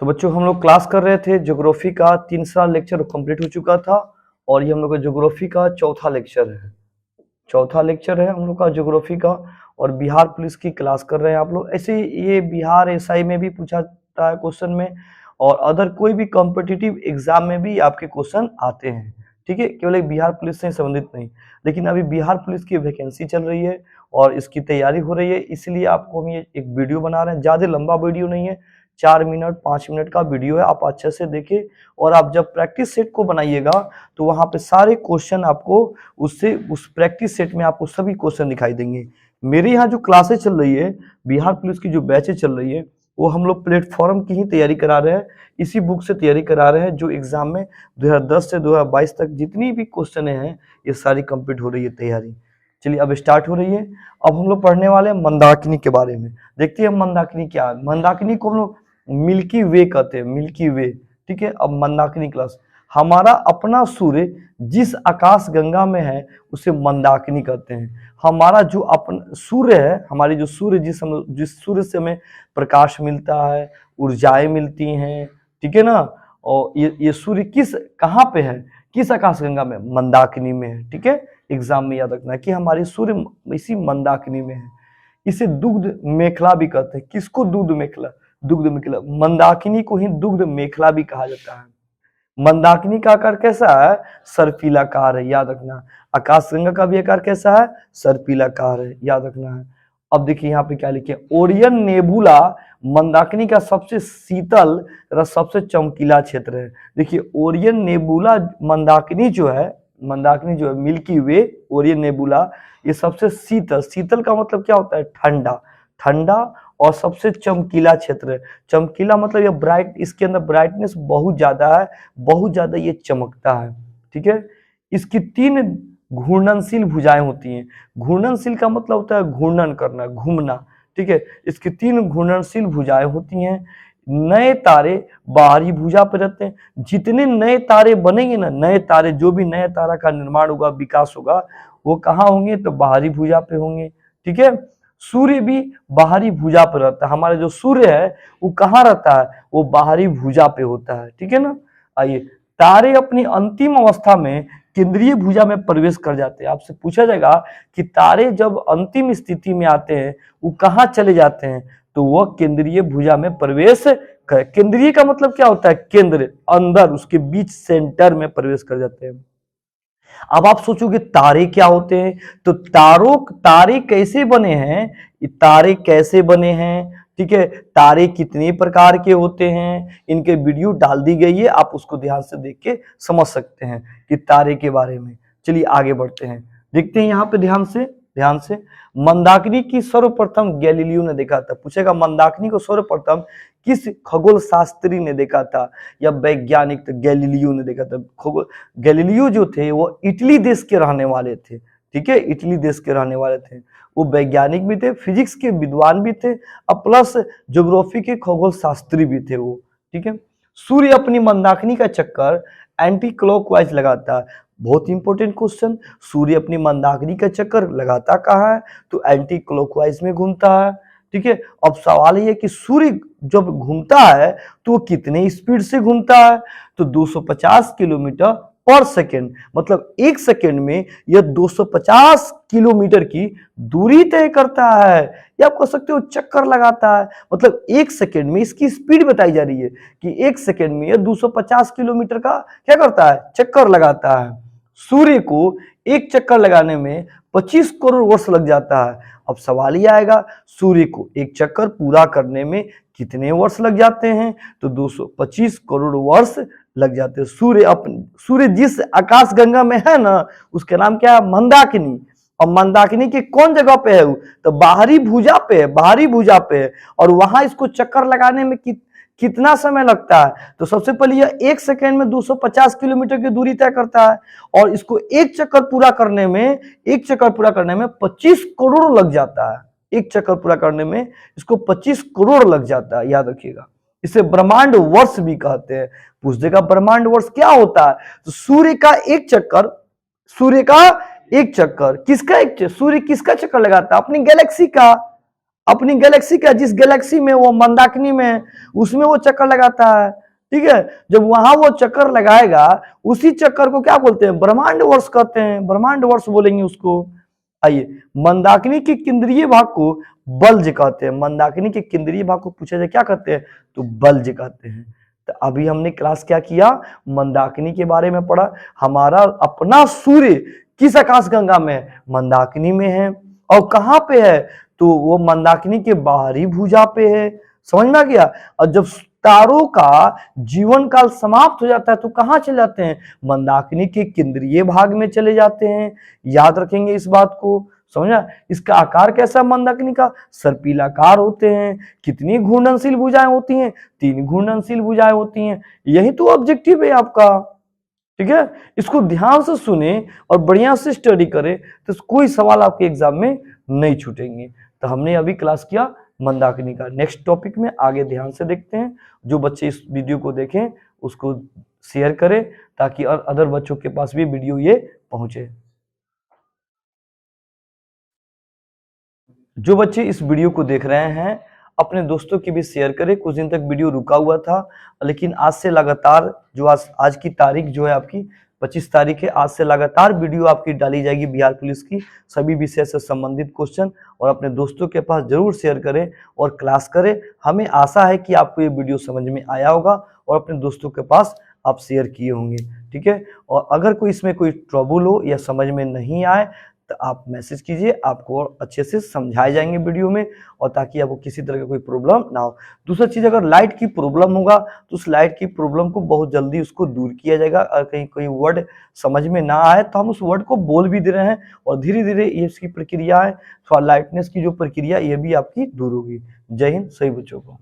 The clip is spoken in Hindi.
तो बच्चों हम लोग क्लास कर रहे थे ज्योग्राफी का तीसरा लेक्चर कंप्लीट हो चुका था और ये हम लोग का ज्योग्राफी का चौथा लेक्चर है हम लोग का ज्योग्राफी का। और बिहार पुलिस की क्लास कर रहे हैं आप लोग। ऐसे ये बिहार एसआई में भी पूछा जाता है क्वेश्चन में, और अदर कोई भी कॉम्पिटिटिव एग्जाम में भी आपके क्वेश्चन आते हैं। ठीक है, केवल एक बिहार पुलिस से संबंधित नहीं। लेकिन अभी बिहार पुलिस की वैकेंसी चल रही है और इसकी तैयारी हो रही है, इसलिए आपको हम ये एक वीडियो बना रहे हैं। ज्यादा लंबा वीडियो नहीं है, 4 मिनट 5 मिनट का वीडियो है, आप अच्छे से देखिए। और आप जब प्रैक्टिस सेट को बनाइएगा तो वहां पे सारे क्वेश्चन आपको उससे उस प्रैक्टिस सेट में आपको सभी क्वेश्चन दिखाई देंगे। मेरे यहाँ जो क्लासेस चल रही है, बिहार पुलिस की जो बैचेज चल रही है, वो हम लोग प्लेटफॉर्म की ही तैयारी करा रहे हैं। इसी बुक से तैयारी करा रहे हैं जो एग्जाम में 2010 से 2022 तक जितनी भी क्वेश्चन हैं ये सारी कंप्लीट हो रही है तैयारी। चलिए अब स्टार्ट हो रही है। अब हम लोग पढ़ने वाले हैं मंदाकिनी के बारे में। देखते हैं मंदाकिनी क्या है। मंदाकिनी को हम लोग मिल्की वे कहते हैं, मिल्की वे। ठीक है, अब मंदाकिनी क्लास। हमारा अपना सूर्य जिस आकाश गंगा में है उसे मंदाकिनी कहते हैं। हमारा जो अपना सूर्य है, हमारी जो सूर्य जिस सूर्य से हमें प्रकाश मिलता है, ऊर्जाएं मिलती हैं, ठीक है ना। और ये सूर्य कहाँ पे है, किस आकाश गंगा में? मंदाकिनी में है। ठीक है, एग्जाम में याद रखना है कि हमारी सूर्य इसी मंदाकिनी में है। इसे दुग्ध मेखला भी कहते हैं। किसको दुग्ध मेखला? दुग्ध मेखला, मंदाकिनी को ही दुग्ध मेखला भी कहा जाता है। मंदाकिनी का आकार कैसा है? सर्पिलाकार है, याद रखना। आकाशगंगा का भी आकार कैसा है? सर्पिलाकार है, याद रखना है। अब देखिए यहाँ पे क्या लिखे, ओरियन नेबुला मंदाकिनी का सबसे शीतल तथा सबसे चमकीला क्षेत्र है। देखिए ओरियन नेबुला मंदाकिनी जो है मिल्की वे, ओरियन नेबुला, ये सबसे शीतल, शीतल का मतलब क्या होता है? ठंडा, ठंडा और सबसे चमकीला क्षेत्र है। चमकीला मतलब ये ब्राइट, इसके अंदर ब्राइटनेस बहुत ज्यादा है, बहुत ज्यादा ये चमकता है। ठीक है, इसकी 3 घूर्णनशील भुजाएं होती हैं। घूर्णनशील का मतलब होता है घूर्णन करना, घूमना। ठीक है, इसकी 3 घूर्णनशील भुजाएं होती हैं। नए तारे बाहरी भुजा पर रहते हैं। जितने नए तारे बनेंगे ना, नए तारे, जो भी नए तारा का निर्माण होगा, विकास होगा, वो कहाँ होंगे? तो बाहरी भुजा पे होंगे। ठीक है, सूर्य भी बाहरी भुजा पर रहता है। हमारा जो सूर्य है वो कहाँ रहता है? वो बाहरी भुजा पे होता है। ठीक है ना। आइए, तारे अपनी अंतिम अवस्था में केंद्रीय भुजा में प्रवेश कर जाते हैं। आपसे पूछा जाएगा कि तारे जब अंतिम स्थिति में आते हैं वो कहाँ चले जाते हैं? तो वह केंद्रीय भुजा में प्रवेश कर, केंद्रीय का मतलब क्या होता है? केंद्र, अंदर, उसके बीच, सेंटर में प्रवेश कर जाते हैं। अब आप सोचोगे तारे क्या होते हैं, तो तारे कैसे बने हैं? तारे कैसे बने हैं? ठीक है, तारे कितने प्रकार के होते हैं, इनके वीडियो डाल दी गई है, आप उसको ध्यान से देख के समझ सकते हैं कि तारे के बारे में। चलिए आगे बढ़ते हैं, देखते हैं यहाँ पे ध्यान से। मंदाकिनी की सर्वप्रथम गैलीलियो ने देखा था। पूछेगा मंदाकिनी को सर्वप्रथम किस खगोल शास्त्री ने देखा था या वैज्ञानिक? तो गैलीलियो ने देखा था। खगोल गैलीलियो जो थे वो इटली देश के रहने वाले थे। ठीक है, इटली देश के रहने वाले थे। वो वैज्ञानिक भी थे, फिजिक्स के विद्वान भी थे, और प्लस ज्योग्राफी के खगोल शास्त्री भी थे वो। ठीक है, सूर्य अपनी मंदाकिनी का चक्कर एंटी क्लॉकवाइज लगाता है। बहुत इंपॉर्टेंट क्वेश्चन, सूर्य अपनी मंदाकिनी का चक्कर लगाता कहाँ है? तो एंटी क्लॉकवाइज में घूमता है। ठीक है, अब सवाल ये है कि सूर्य जब घूमता है तो वो कितने स्पीड से घूमता है? तो 250 किलोमीटर पर सेकेंड, मतलब 1 सेकेंड में यह 250 किलोमीटर की दूरी तय करता है। या आप कह सकते हो चक्कर लगाता है, मतलब 1 सेकेंड में इसकी स्पीड बताई जा रही है कि 1 सेकेंड में यह 250 किलोमीटर का क्या करता है? चक्कर लगाता है। सूर्य को एक चक्कर लगाने में 25 करोड़ वर्ष लग जाता है। अब सवाल ये आएगा, सूर्य को एक चक्कर पूरा करने में कितने वर्ष लग जाते हैं? तो 225 करोड़ वर्ष लग जाते हैं। सूर्य जिस आकाश गंगा में है ना, उसका नाम क्या है? मंदाकिनी। और मंदाकिनी के कौन जगह पे है? तो बाहरी भुजा पे है, बाहरी भुजा पे है। और वहां इसको चक्कर लगाने में कितना समय लगता है? तो सबसे पहले यह 1 सेकेंड में 250 किलोमीटर की दूरी तय करता है, और इसको एक चक्कर पूरा करने में 25 करोड़ लग जाता है। एक चक्कर पूरा करने में इसको 25 करोड़ लग जाता है, याद रखिएगा। इसे ब्रह्मांड वर्ष भी कहते हैं। पूछ देगा ब्रह्मांड वर्ष क्या होता है? तो सूर्य का एक चक्कर, सूर्य किसका चक्कर लगाता है? अपनी गैलेक्सी का। अपनी गैलेक्सी का, जिस गैलेक्सी में वो मंदाकिनी में है, उसमें वो चक्कर लगाता है, ठीक है। जब वहां वो चक्कर लगाएगा, उसी चक्कर को क्या बोलते हैं, ब्रह्मांड वर्ष कहते हैं, ब्रह्मांड वर्ष बोलेंगे उसको। आइए, मंदाकिनी के केंद्रीय भाग को बल्ज कहते हैं। मंदाकिनी के केंद्रीय भाग को पूछा जाए क्या कहते हैं, तो बल्ज कहते हैं। तो अभी हमने क्लास क्या किया, मंदाकिनी के बारे में पढ़ा। हमारा अपना सूर्य किस आकाश गंगा में है, मंदाकिनी में है। और कहां पे है, तो वो मंदाकिनी के बाहरी भुजा पे है। समझ में आ गया। और जब तारों का जीवन काल समाप्त हो जाता है तो कहां चले जाते हैं, मंदाकिनी के केंद्रीय भाग में चले जाते हैं। याद रखेंगे इस बात को, समझा। इसका आकार कैसा है मंदाकिनी का, सर्पिलाकार होते हैं। कितनी घूर्णनशील भुजाएं होती हैं, 3 घूर्णनशील भुजाएं होती हैं। यही तो ऑब्जेक्टिव है आपका, ठीक है। इसको ध्यान से सुने और बढ़िया से स्टडी करें तो कोई सवाल आपके एग्जाम में नहीं छूटेंगे। तो हमने अभी क्लास किया मंदाकिनी का। नेक्स्ट टॉपिक में आगे ध्यान से देखते हैं। जो बच्चे इस वीडियो को देखें उसको शेयर करें ताकि अदर बच्चों के पास भी वीडियो ये पहुंचे। जो बच्चे इस वीडियो को देख रहे हैं अपने दोस्तों की भी शेयर करें। कुछ दिन तक वीडियो रुका हुआ था, लेकिन आज से लगातार जो आज की तारीख जो है आपकी 25 तारीख है, आज से लगातार वीडियो आपकी डाली जाएगी बिहार पुलिस की सभी विषय से संबंधित क्वेश्चन। और अपने दोस्तों के पास जरूर शेयर करें और क्लास करें। हमें आशा है कि आपको ये वीडियो समझ में आया होगा और अपने दोस्तों के पास आप शेयर किए होंगे, ठीक है। और अगर कोई इसमें कोई ट्रबल हो या समझ में नहीं आए तो आप मैसेज कीजिए, आपको अच्छे से समझाए जाएंगे वीडियो में, और ताकि आपको किसी तरह का कोई प्रॉब्लम ना हो। दूसरा चीज, अगर लाइट की प्रॉब्लम होगा तो उस लाइट की प्रॉब्लम को बहुत जल्दी उसको दूर किया जाएगा। अगर कहीं कोई वर्ड समझ में ना आए तो हम उस वर्ड को बोल भी दे रहे हैं, और धीरे धीरे ये इसकी प्रक्रिया है, थोड़ा लाइटनेस की जो प्रक्रिया ये भी आपकी दूर होगी। जय हिंद सभी बच्चों को।